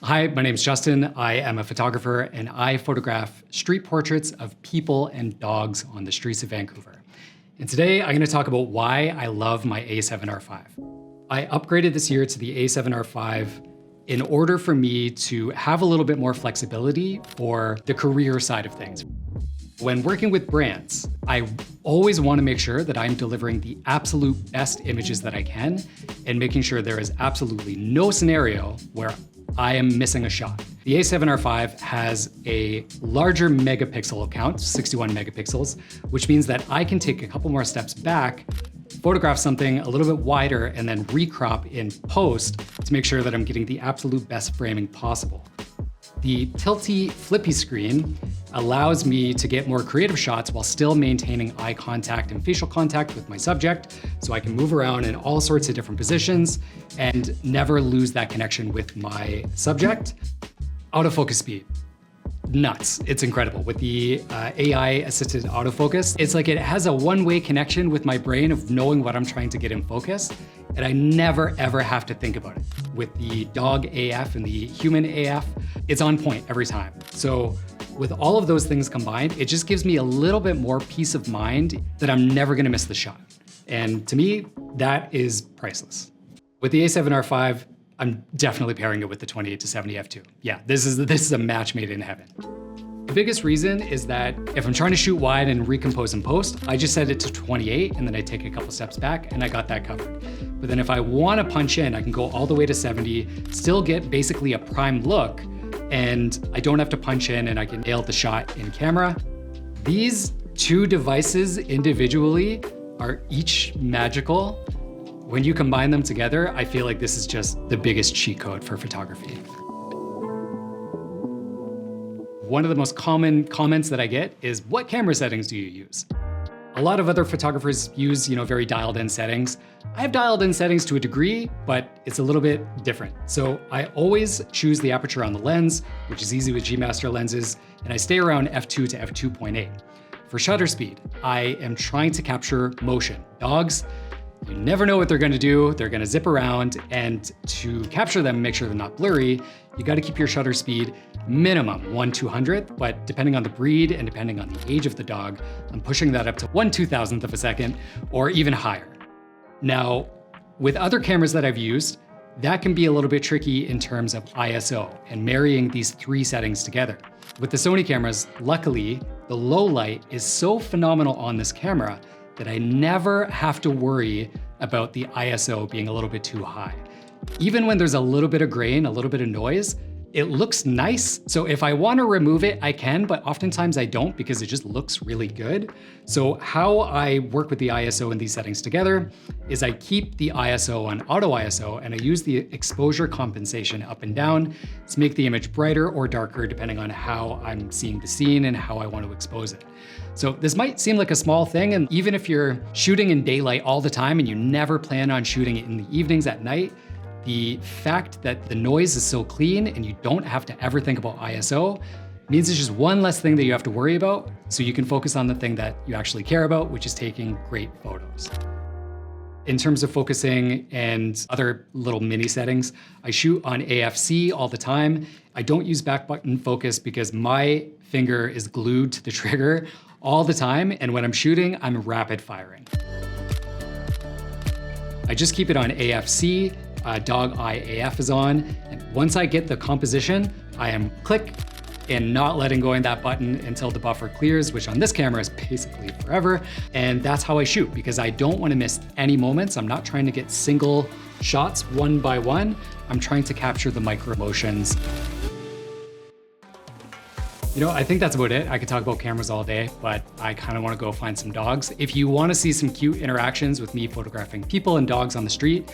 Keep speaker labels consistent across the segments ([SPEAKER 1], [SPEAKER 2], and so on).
[SPEAKER 1] Hi, my name's Justin. I am a photographer and I photograph street portraits of people and dogs on the streets of Vancouver. And today I'm going to talk about why I love my A7R5. I upgraded this year to the A7R5 in order for me to have a little bit more flexibility for the career side of things. When working with brands, I always want to make sure that I'm delivering the absolute best images that I can and making sure there is absolutely no scenario where I am missing a shot. The A7R5 has a larger megapixel count, 61 megapixels, which means that I can take a couple more steps back, photograph something a little bit wider, and then recrop in post to make sure that I'm getting the absolute best framing possible. The tilty flippy screen allows me to get more creative shots while still maintaining eye contact and facial contact with my subject, so I can move around in all sorts of different positions and never lose that connection with my subject. Autofocus speed, nuts. It's incredible. With the AI-assisted autofocus, it's like it has a one-way connection with my brain of knowing what I'm trying to get in focus, and I never, ever have to think about it. With the dog AF and the human AF, it's on point every time. So with all of those things combined, it just gives me a little bit more peace of mind that I'm never gonna miss the shot. And to me, that is priceless. With the A7R5, I'm definitely pairing it with the 28-70 f2. Yeah, this is a match made in heaven. The biggest reason is that if I'm trying to shoot wide and recompose in post, I just set it to 28 and then I take a couple steps back and I got that covered. But then if I want to punch in, I can go all the way to 70, still get basically a prime look, and I don't have to punch in and I can nail the shot in camera. These two devices individually are each magical. When you combine them together, I feel like this is just the biggest cheat code for photography. One of the most common comments that I get is, what camera settings do you use? A lot of other photographers use, very dialed in settings. I have dialed in settings to a degree, but it's a little bit different. So I always choose the aperture on the lens, which is easy with G Master lenses, and I stay around f2 to f2.8. For shutter speed, I am trying to capture motion. Dogs, you never know what they're gonna do. They're gonna zip around, and to capture them and make sure they're not blurry, you gotta keep your shutter speed minimum 1/200th, but depending on the breed and depending on the age of the dog, I'm pushing that up to 1/2000th of a second or even higher. Now, with other cameras that I've used, that can be a little bit tricky in terms of ISO and marrying these three settings together. With the Sony cameras, luckily, the low light is so phenomenal on this camera that I never have to worry about the ISO being a little bit too high. Even when there's a little bit of grain, a little bit of noise, it looks nice. So if I want to remove it, I can, but oftentimes I don't because it just looks really good. So how I work with the ISO and these settings together is I keep the ISO on auto ISO and I use the exposure compensation up and down to make the image brighter or darker depending on how I'm seeing the scene and how I want to expose it. So this might seem like a small thing, and even if you're shooting in daylight all the time and you never plan on shooting it in the evenings at night, the fact that the noise is so clean and you don't have to ever think about ISO means it's just one less thing that you have to worry about, so you can focus on the thing that you actually care about, which is taking great photos. In terms of focusing and other little mini settings, I shoot on AFC all the time. I don't use back button focus because my finger is glued to the trigger all the time, and when I'm shooting, I'm rapid firing. I just keep it on AFC. Dog Eye AF is on, and once I get the composition, I am click and not letting go of that button until the buffer clears, which on this camera is basically forever. And that's how I shoot, because I don't want to miss any moments. I'm not trying to get single shots one by one. I'm trying to capture the micro motions. I think that's about it. I could talk about cameras all day, but I kind of want to go find some dogs. If you want to see some cute interactions with me photographing people and dogs on the street,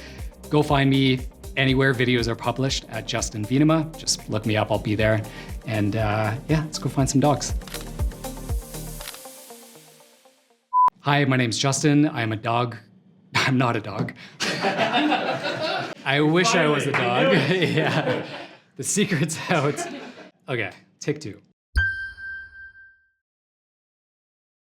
[SPEAKER 1] go find me anywhere videos are published at Justin Veenema. Just look me up, I'll be there. And yeah, let's go find some dogs. Hi, my name's Justin. I am a dog. I'm not a dog. I wish I was a dog. Yeah, the secret's out. Okay, take two.